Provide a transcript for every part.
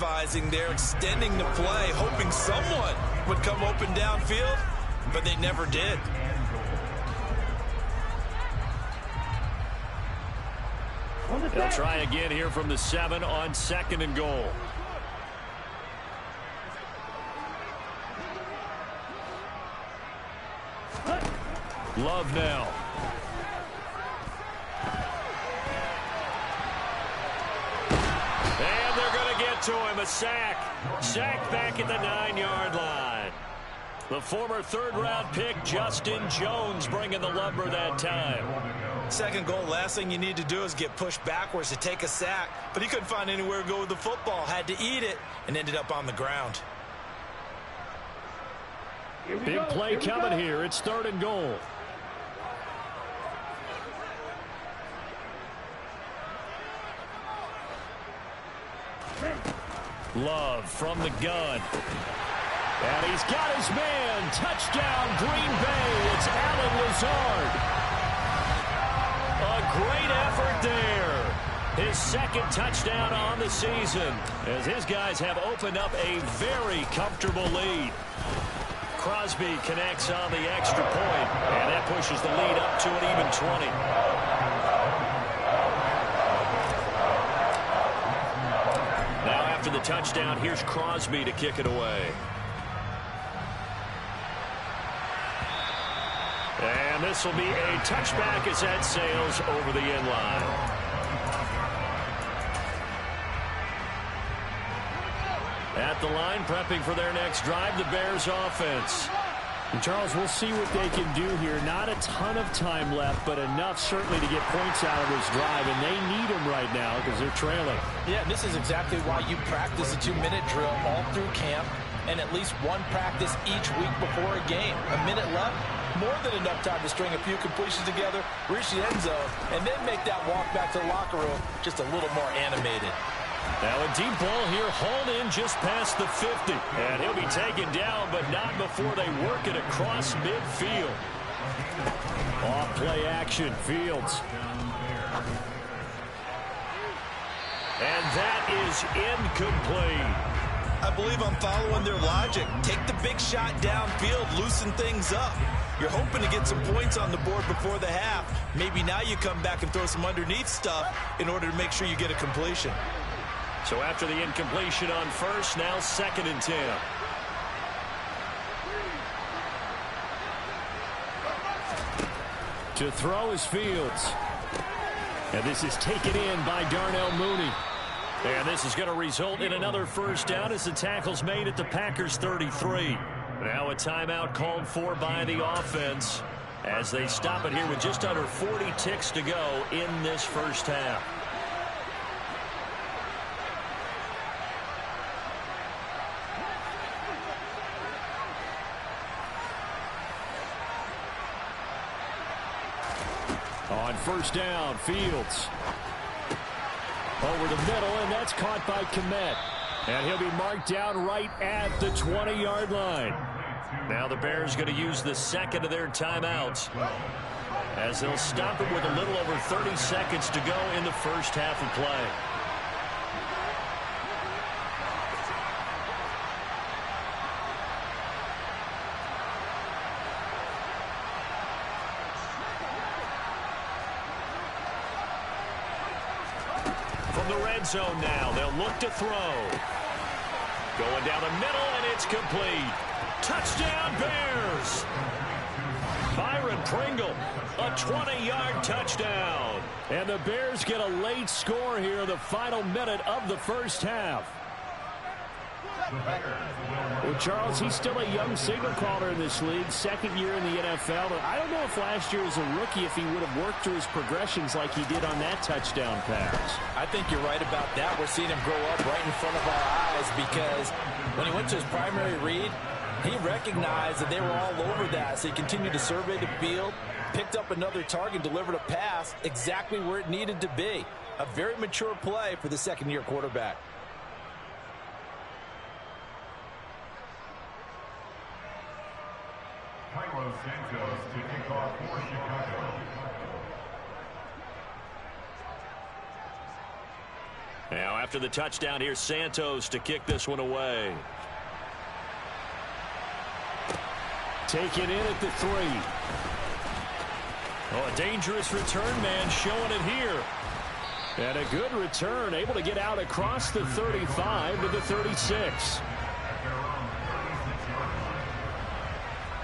improvising there, extending the play, hoping someone would come open downfield, but they never did. They'll try again here from the 7 on 2nd and goal. Love now. And they're going to get to him. A sack. Sack back at the 9-yard line. The former third-round pick, Justin Jones, bringing the lumber that time. Second goal, last thing you need to do is get pushed backwards to take a sack. But he couldn't find anywhere to go with the football. Had to eat it and ended up on the ground. Big play coming here. It's 3rd and goal. Love from the gun. And he's got his man. Touchdown, Green Bay. It's Allen Lazard. A great effort there. His 2nd touchdown on the season, as his guys have opened up a very comfortable lead. Crosby connects on the extra point, and that pushes the lead up to an even 20. Now after the touchdown, here's Crosby to kick it away. And this will be a touchback as that sails over the end line. At the line, prepping for their next drive, the Bears offense. And Charles, we'll see what they can do here. Not a ton of time left, but enough certainly to get points out of this drive, and they need them right now because they're trailing. Yeah, and this is exactly why you practice a 2-minute drill all through camp and at least one practice each week before a game. A minute left, more than enough time to string a few completions together, reach the end zone, and then make that walk back to the locker room just a little more animated. Now a deep ball here, hauled in just past the 50. And he'll be taken down, but not before they work it across midfield. Off play action, Fields. And that is incomplete. I believe I'm following their logic. Take the big shot downfield, loosen things up. You're hoping to get some points on the board before the half. Maybe now you come back and throw some underneath stuff in order to make sure you get a completion. So after the incompletion on first, now 2nd and 10. To throw is Fields. And this is taken in by Darnell Mooney. And this is going to result in another first down as the tackle's made at the Packers 33. Now a timeout called for by the offense as they stop it here with just under 40 ticks to go in this first half. On first down, Fields. Over the middle, and that's caught by Kmet. And he'll be marked down right at the 20-yard line. Now the Bears going to use the 2nd of their timeouts as they'll stop it with a little over 30 seconds to go in the first half of play. From the red zone now, they'll look to throw. Going down the middle, and it's complete. Touchdown, Bears! Byron Pringle, a 20-yard touchdown. And the Bears get a late score here in the final minute of the first half. Well, Charles, he's still a young signal caller in this league, 2nd year in the NFL. But I don't know if last year as a rookie, if he would have worked through his progressions like he did on that touchdown pass. I think you're right about that. We're seeing him grow up right in front of our eyes because when he went to his primary read, he recognized that they were all over that. So he continued to survey the field, picked up another target, delivered a pass exactly where it needed to be. A very mature play for the 2nd-year quarterback. Santos to kick off for Chicago. Now after the touchdown, here's Santos to kick this one away. Take it in at the 3. Oh, a dangerous return man showing it here. And a good return, able to get out across the 35 to the 36.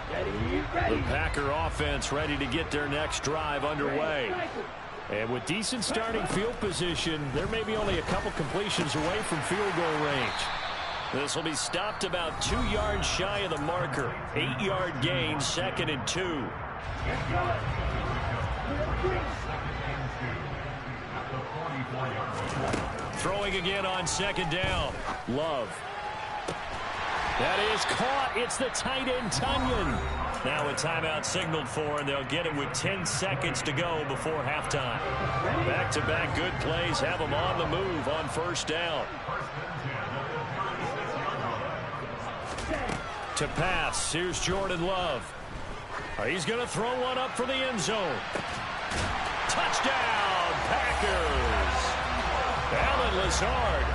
The Packer offense ready to get their next drive underway. And with decent starting field position, there may be only a couple completions away from field goal range. This will be stopped about 2 yards shy of the marker. 8-yard gain, 2nd and 2. Throwing again on 2nd down. Love. That is caught. It's the tight end, Tunyon. Now a timeout signaled for, and they'll get it with 10 seconds to go before halftime. Back-to-back good plays have them on the move on 1st down. To pass, here's Jordan Love. He's going to throw one up for the end zone. Touchdown, Packers! Allen Lazard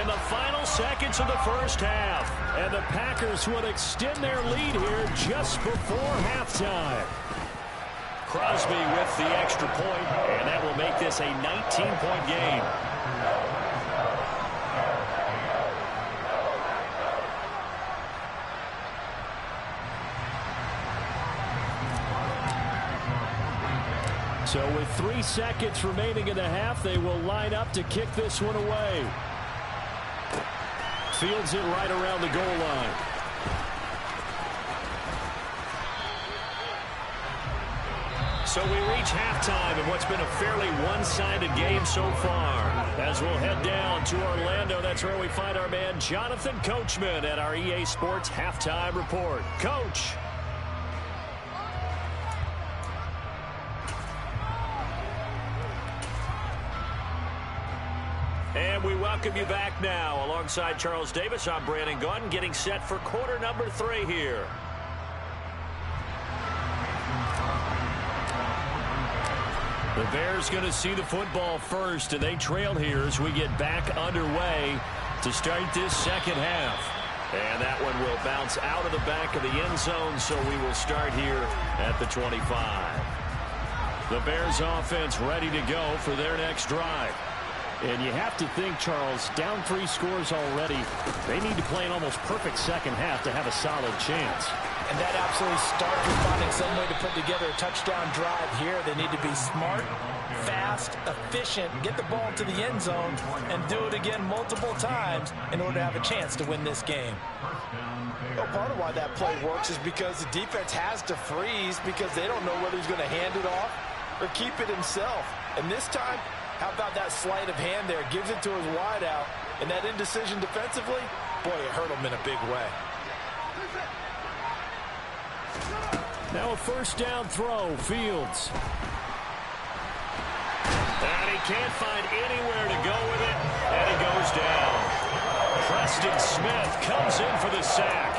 in the final seconds of the first half. And the Packers would extend their lead here just before halftime. Crosby with the extra point, and that will make this a 19-point game. So with 3 seconds remaining in the half, they will line up to kick this one away. Fields it right around the goal line. So we reach halftime in what's been a fairly one-sided game so far. As we'll head down to Orlando, that's where we find our man Jonathan Coachman at our EA Sports Halftime Report. Coach. And we welcome you back now. Alongside Charles Davis, I'm Brandon Gunn, getting set for quarter number 3 here. The Bears going to see the football first, and they trail here as we get back underway to start this second half. And that one will bounce out of the back of the end zone, so we will start here at the 25. The Bears offense ready to go for their next drive. And you have to think, Charles, down 3 scores already. They need to play an almost perfect second half to have a solid chance. And that absolutely starts with finding some way to put together a touchdown drive here. They need to be smart, fast, efficient, get the ball to the end zone, and do it again multiple times in order to have a chance to win this game. Well, part of why that play works is because the defense has to freeze because they don't know whether he's going to hand it off or keep it himself. And this time, how about that sleight of hand there? Gives it to his wideout. And that indecision defensively, boy, it hurt him in a big way. Now a 1st down throw, Fields. And he can't find anywhere to go with it, and he goes down. Preston Smith comes in for the sack.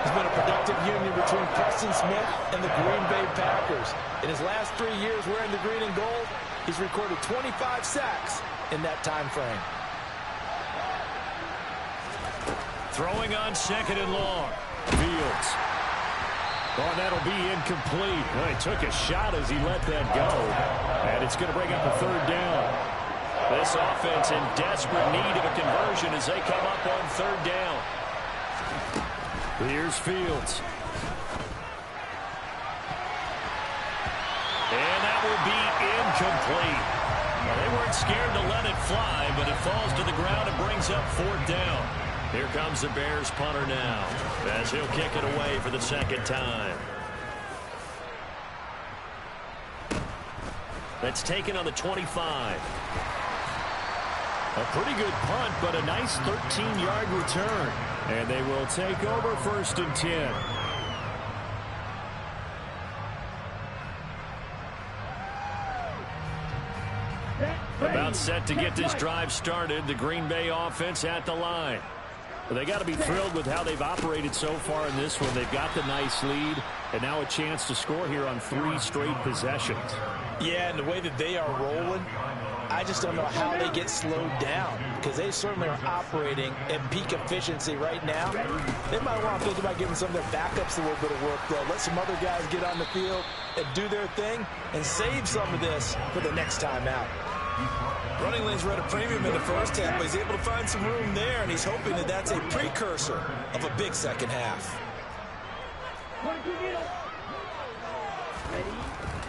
There's been a productive union between Preston Smith and the Green Bay Packers. In his last 3 years wearing the green and gold, he's recorded 25 sacks in that time frame. Throwing on 2nd and long. Fields. Oh, that'll be incomplete. Well, he took a shot as he let that go. And it's going to bring up a 3rd down. This offense in desperate need of a conversion as they come up on 3rd down. Here's Fields. And that will be incomplete. Well, they weren't scared to let it fly, but it falls to the ground and brings up 4th down. Here comes the Bears punter now as he'll kick it away for the 2nd time. That's taken on the 25. A pretty good punt, but a nice 13-yard return. And they will take over 1st and 10. About set to get this drive started. The Green Bay offense at the line. Well, they got to be thrilled with how they've operated so far in this one. They've got the nice lead, and now a chance to score here on 3 straight possessions. Yeah, and the way that they are rolling, I just don't know how they get slowed down, because they certainly are operating at peak efficiency right now. They might want to think about giving some of their backups a little bit of work, though. Let some other guys get on the field and do their thing and save some of this for the next time out. Running lanes were at a premium in the first half, but he's able to find some room there, and he's hoping that that's a precursor of a big second half.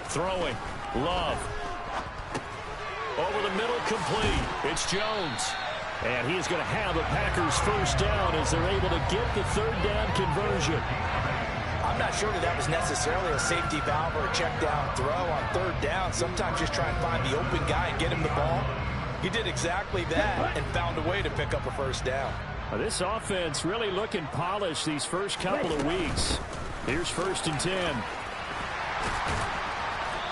Throwing. Love. Over the middle, complete. It's Jones. And he is going to have a Packers first down as they're able to get the third down conversion. I'm not sure that was necessarily a safety valve or a check down throw on third down. Sometimes just try and find the open guy and get him the ball. He did exactly that and found a way to pick up a first down. Well, this offense really looking polished these first couple of weeks. Here's 1st and 10.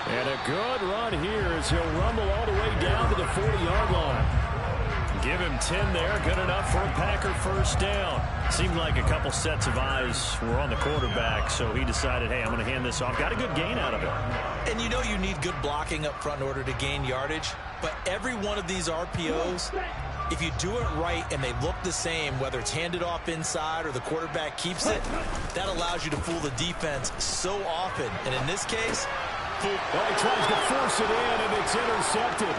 And a good run here as he'll rumble all the way down to the 40-yard line. Give him 10 there. Good enough for a Packer first down. Seemed like a couple sets of eyes were on the quarterback, so he decided, hey, I'm going to hand this off. Got a good gain out of it. And you know you need good blocking up front in order to gain yardage, but every one of these RPOs, if you do it right and they look the same, whether it's handed off inside or the quarterback keeps it, that allows you to fool the defense so often. And in this case, he tries to force it in, and it's intercepted.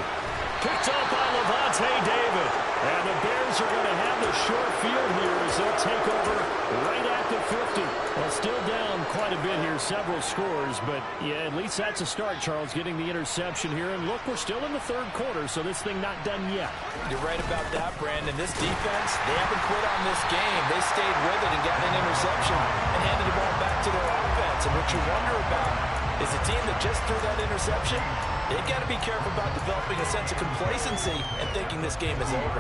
Picked up by Levante David. And the Bears are going to have the short field here as they'll take over right at the 50. Well, still down quite a bit here, several scores, but yeah, at least that's a start, Charles, getting the interception here. And look, we're still in the third quarter, so this thing not done yet. You're right about that, Brandon. This defense, they haven't quit on this game. They stayed with it and got an interception and handed the ball back to their offense. And what you wonder about is a team that just threw that interception, they've got to be careful about developing a sense of complacency and thinking this game is over.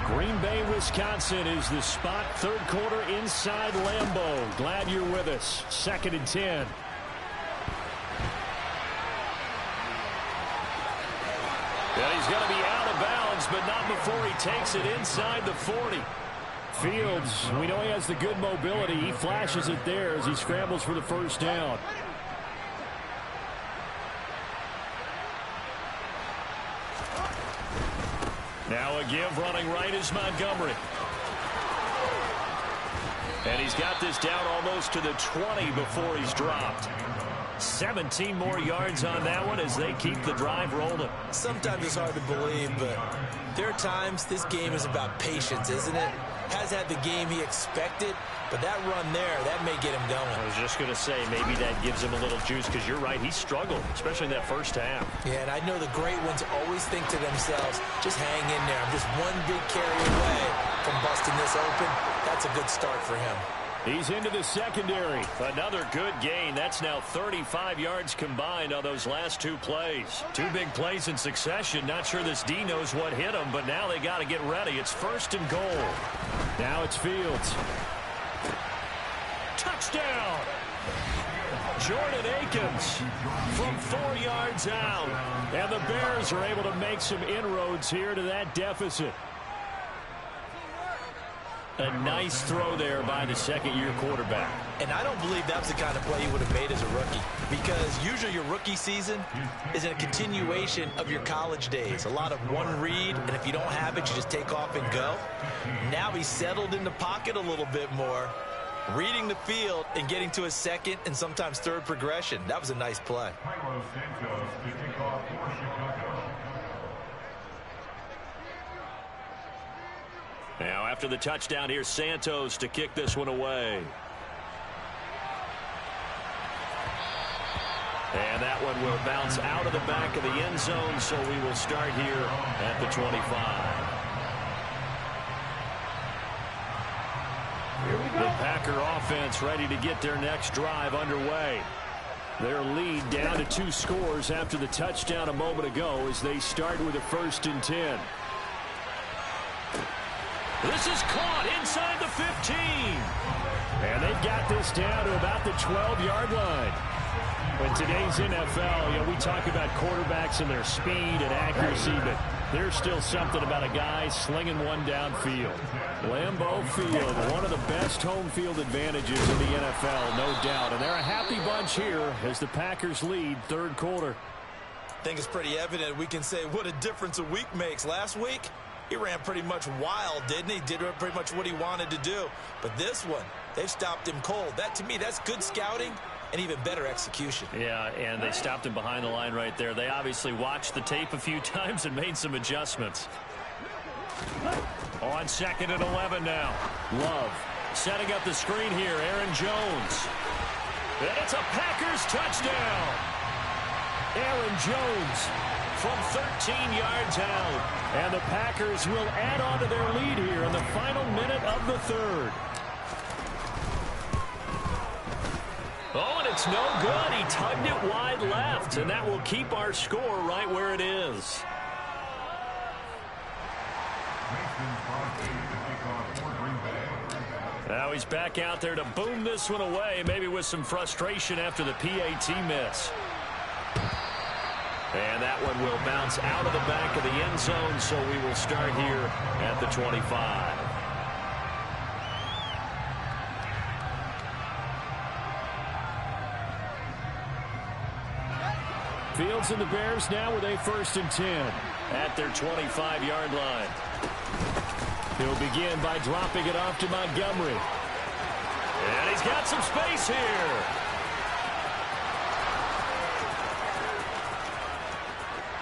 Green Bay, Wisconsin is the spot. Third quarter inside Lambeau. Glad you're with us. 2nd and 10. And he's going to be out of bounds, but not before he takes it inside the 40. Fields, we know he has the good mobility. He flashes it there as he scrambles for the first down. Now a give running right is Montgomery. And he's got this down almost to the 20 before he's dropped. 17 more yards on that one as they keep the drive rolling. Sometimes it's hard to believe, but there are times this game is about patience, isn't it? Has had the game he expected, but that run there, that may get him going. I was just going to say, maybe that gives him a little juice, because you're right, he struggled, especially in that first half. Yeah, and I know the great ones always think to themselves, just hang in there. I'm just one big carry away from busting this open. That's a good start for him. He's into the secondary. Another good gain. That's now 35 yards combined on those last two plays. Two big plays in succession. Not sure this D knows what hit him, but now they got to get ready. It's 1st and goal. Now it's Fields. Touchdown! Jordan Akins from 4 yards out. And the Bears are able to make some inroads here to that deficit. A nice throw there by the second-year quarterback. And I don't believe that's the kind of play he would have made as a rookie, because usually your rookie season is a continuation of your college days. A lot of one read, and if you don't have it, you just take off and go. Now he's settled in the pocket a little bit more, reading the field and getting to a second and sometimes third progression. That was a nice play. Now, after the touchdown, here's Santos to kick this one away. And that one will bounce out of the back of the end zone, so we will start here at the 25. The Packer offense ready to get their next drive underway. Their lead down to 2 scores after the touchdown a moment ago as they start with a 1st and 10. This is caught inside the 15. And they've got this down to about the 12-yard line. In today's NFL, we talk about quarterbacks and their speed and accuracy, but there's still something about a guy slinging one downfield. Lambeau Field, one of the best home field advantages in the NFL, no doubt. And they're a happy bunch here as the Packers lead third quarter. think it's pretty evident. We can say what a difference a week makes. Last week, he ran pretty much wild, didn't he? Did pretty much what he wanted to do. But this one, they've stopped him cold. That, to me, that's good scouting and even better execution. Yeah, and they stopped him behind the line right there. They obviously watched the tape a few times and made some adjustments. On 2nd and 11 now. Love setting up the screen here. Aaron Jones. And it's a Packers touchdown. Aaron Jones from 13 yards out. And the Packers will add on to their lead here in the final minute of the third. Oh, and it's no good. He tugged it wide left, and that will keep our score right where it is. Now he's back out there to boom this one away, maybe with some frustration after the PAT miss. And that one will bounce out of the back of the end zone, so we will start here at the 25. Fields and the Bears now with a 1st and 10 at their 25-yard line. He'll begin by dropping it off to Montgomery. And he's got some space here.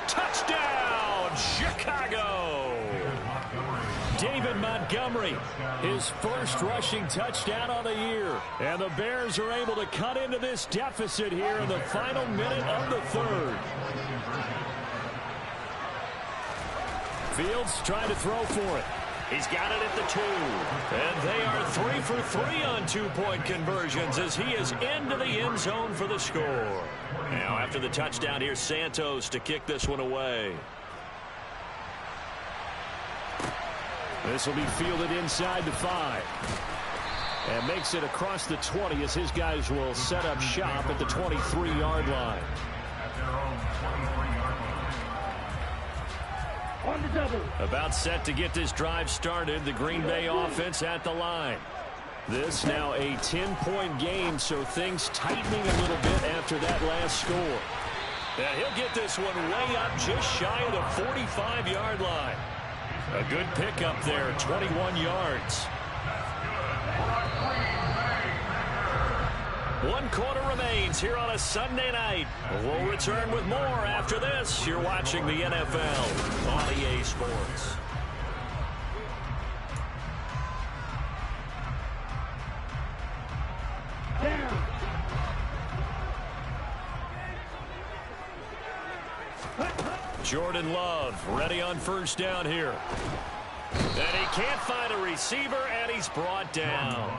Touchdown, Chicago! David Montgomery, his first rushing touchdown on the year. And the Bears are able to cut into this deficit here in the final minute of the third. Fields trying to throw for it. He's got it at the 2. And they are 3 for 3 on 2-point conversions as he is into the end zone for the score. Now after the touchdown, here's Santos to kick this one away. This will be fielded inside the 5. And makes it across the 20 as his guys will set up shop at the 23-yard line. At their own 23-yard line. On the double. About set to get this drive started. The Green Bay offense at the line. This now a 10-point game, so things tightening a little bit after that last score. And he'll get this one way up just shy of the 45-yard line. A good pickup there, 21 yards. 1 quarter remains here on a Sunday night. We'll return with more after this. You're watching the NFL on EA Sports. Jordan Love ready on 1st down here. And he can't find a receiver, and he's brought down.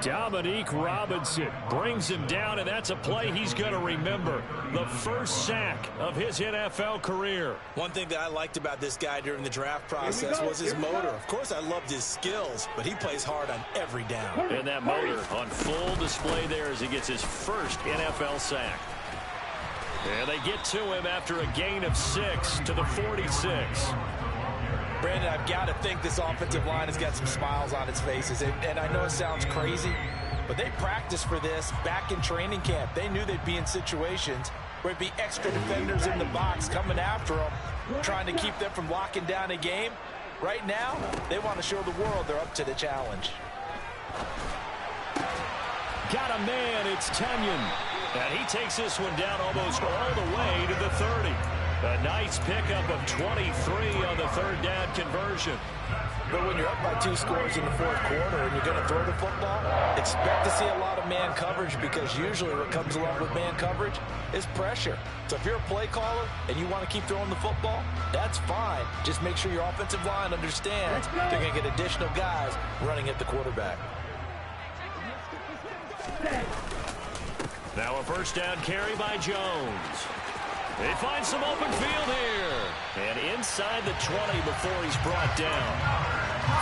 Dominique Robinson brings him down, and that's a play he's going to remember. The first sack of his NFL career. One thing that I liked about this guy during the draft process was his motor. Of course, I loved his skills, but he plays hard on every down. And that motor on full display there as he gets his first NFL sack. And they get to him after a gain of 6 to the 46. Brandon, I've got to think this offensive line has got some smiles on its faces. And I know it sounds crazy, but they practiced for this back in training camp. They knew they'd be in situations where it'd be extra defenders in the box coming after them, trying to keep them from locking down a game. Right now, they want to show the world they're up to the challenge. Got a man, it's Tunyon. And he takes this one down almost all the way to the 30. A nice pickup of 23 on the 3rd down conversion. But when you're up by 2 scores in the 4th quarter and you're going to throw the football, expect to see a lot of man coverage, because usually what comes along with man coverage is pressure. So if you're a play caller and you want to keep throwing the football, that's fine. Just make sure your offensive line understands they're going to get additional guys running at the quarterback. Now a 1st down carry by Jones. They find some open field here. And inside the 20 before he's brought down.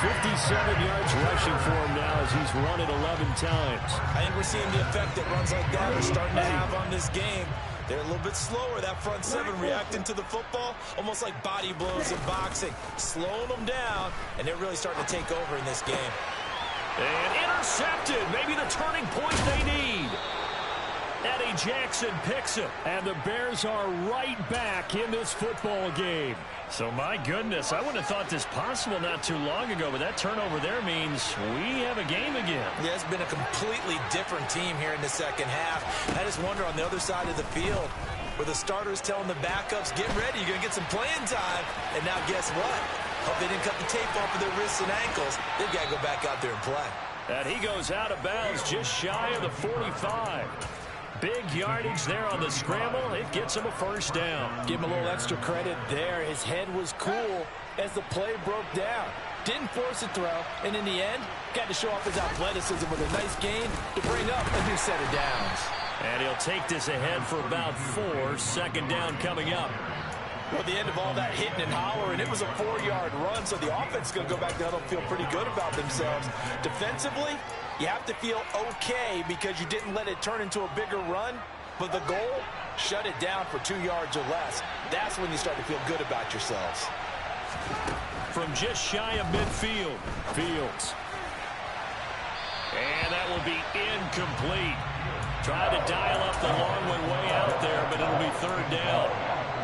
57 yards rushing for him now as he's run it 11 times. I think we're seeing the effect that runs like that are starting to have on this game. They're a little bit slower, that front 7 reacting to the football, almost like body blows in boxing, slowing them down, and they're really starting to take over in this game. And intercepted, maybe the turning point they need. Eddie Jackson picks it, and the Bears are right back in this football game. So, my goodness, I wouldn't have thought this possible not too long ago, but that turnover there means we have a game again. Yeah, it's been a completely different team here in the second half. I just wonder on the other side of the field, where the starters telling the backups, get ready, you're going to get some playing time. And now guess what? Hope they didn't cut the tape off of their wrists and ankles. They've got to go back out there and play. And he goes out of bounds just shy of the 45. Big yardage there on the scramble. It gets him a first down. Give him a little extra credit there. His head was cool as the play broke down. Didn't force a throw, and in the end, got to show off his athleticism with a nice gain to bring up a new set of downs. And he'll take this ahead for about 4. Second down coming up. Well, the end of all that hitting and hollering, it was a 4-yard run, so the offense is going to go back down and feel pretty good about themselves. Defensively, you have to feel okay because you didn't let it turn into a bigger run, but the goal, shut it down for 2 yards or less. That's when you start to feel good about yourselves. From just shy of midfield, Fields. And that will be incomplete. Tried to dial up the long one way out there, but it'll be third down.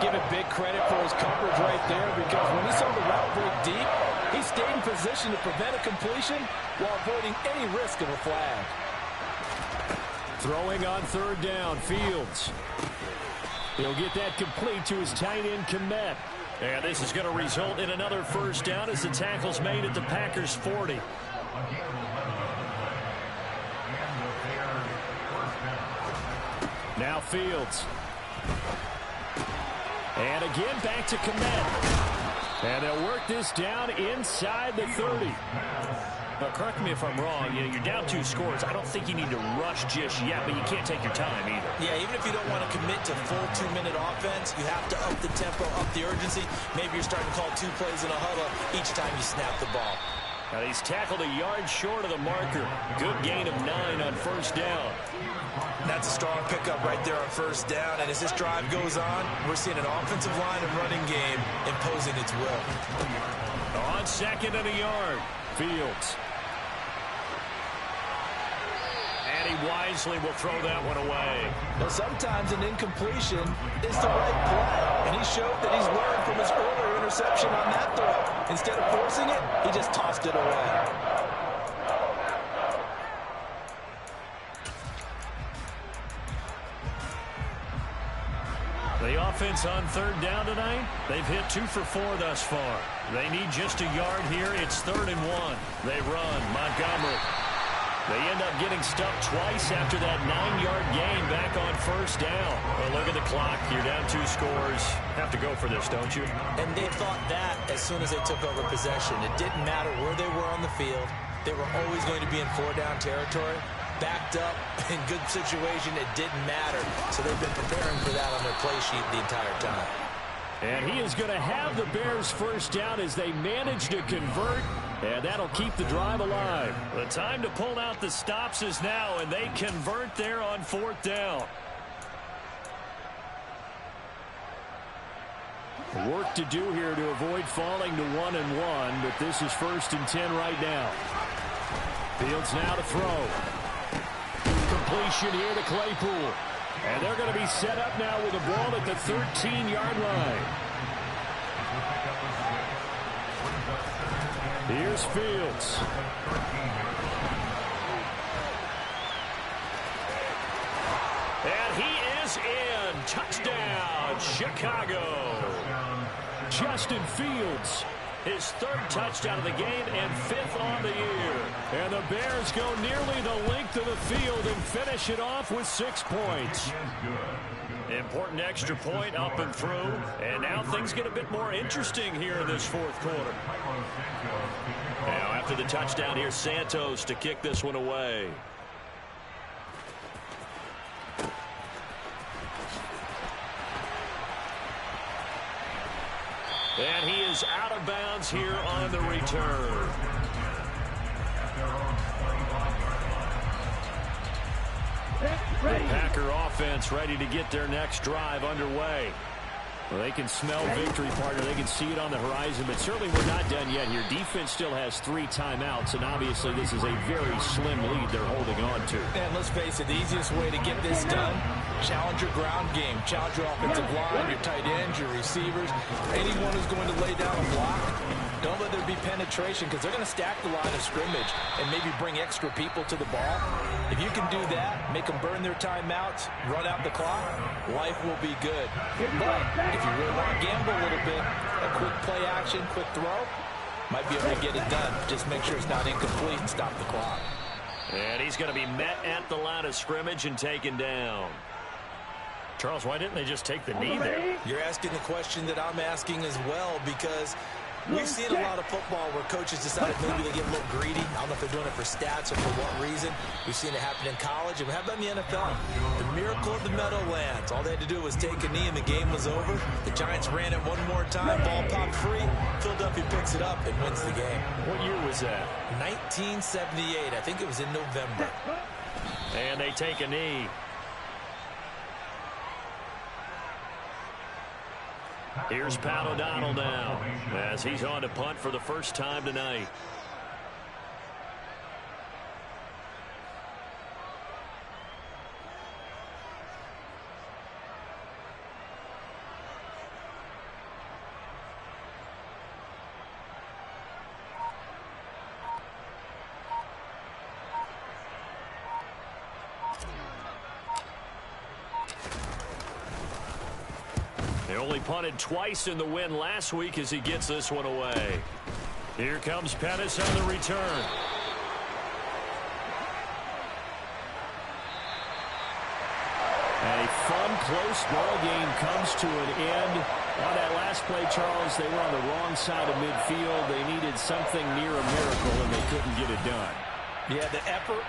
Give it big credit for his coverage right there, because when he saw the route break deep, he stayed in position to prevent a completion while avoiding any risk of a flag. Throwing on third down, Fields. He'll get that complete to his tight end, Kmet. And this is going to result in another first down as the tackle's made at the Packers' 40. Now Fields. And again back to Kmet. And they'll work this down inside the 30. But correct me if I'm wrong, you're down 2 scores. I don't think you need to rush just yet, but you can't take your time either. Yeah, even if you don't want to commit to full 2-minute offense, you have to up the tempo, up the urgency. Maybe you're starting to call 2 plays in a huddle each time you snap the ball. Now he's tackled a yard short of the marker. Good gain of 9 on first down. That's a strong pickup right there on first down. And as this drive goes on, we're seeing an offensive line and running game imposing its will. On second and a yard, Fields. And he wisely will throw that one away. Well, sometimes an incompletion is the right play. And he showed that he's learned from his earlier interception on that throw. Instead of forcing it, he just tossed it away. The offense on third down tonight, they've hit 2 for 4 thus far. They need just a yard here. It's 3rd and 1. They run. Montgomery. They end up getting stuffed twice after that 9-yard gain back on first down. Well, look at the clock. You're down 2 scores. Have to go for this, don't you? And they thought that as soon as they took over possession. It didn't matter where they were on the field. They were always going to be in 4-down territory. Backed up, in good situation, it didn't matter. So they've been preparing for that on their play sheet the entire time. And he is going to have the Bears first down as they manage to convert, and that'll keep the drive alive. The time to pull out the stops is now, and they convert there on 4th down. Work to do here to avoid falling to 1-1, but this is 1st and 10 right now. Fields now to throw. Completion here to Claypool. And they're going to be set up now with the ball at the 13-yard line. Here's Fields. And he is in. Touchdown, Chicago. Justin Fields, his 3rd touchdown of the game and 5th on the year. And the Bears go nearly the length of the field and finish it off with 6 points. Important extra point up and through. And now things get a bit more interesting here in this 4th quarter. Now after the touchdown, here's Santos to kick this one away. And he is out of bounds here on the return. The Packer offense ready to get their next drive underway. Well, they can smell victory, partner. They can see it on the horizon, but certainly we're not done yet here. Defense still has 3 timeouts, and obviously this is a very slim lead they're holding on to. And let's face it, the easiest way to get this done, challenge your ground game. Challenge your offensive line, your tight ends, your receivers, anyone who's going to lay down a block. Don't let there be penetration because they're going to stack the line of scrimmage and maybe bring extra people to the ball. If you can do that, make them burn their timeouts, run out the clock, life will be good. But if you really want to gamble a little bit, a quick play action, quick throw, might be able to get it done. Just make sure it's not incomplete and stop the clock. And he's going to be met at the line of scrimmage and taken down. Charles, why didn't they just take the knee there? You're asking the question that I'm asking as well, because we've seen a lot of football where coaches decided maybe they get a little greedy. I don't know if they're doing it for stats or for what reason. We've seen it happen in college, and how about in the NFL? The miracle of the Meadowlands. All they had to do was take a knee, and the game was over. The Giants ran it one more time. Ball popped free. Philadelphia picks it up and wins the game. What year was that? 1978. I think it was in November. And they take a knee. Here's Pat O'Donnell now as he's on to punt for the first time tonight. They only punted twice in the win last week as he gets this one away. Here comes Pettis on the return. A fun, close ball game comes to an end. On that last play, Charles, they were on the wrong side of midfield. They needed something near a miracle, and they couldn't get it done. Yeah, the effort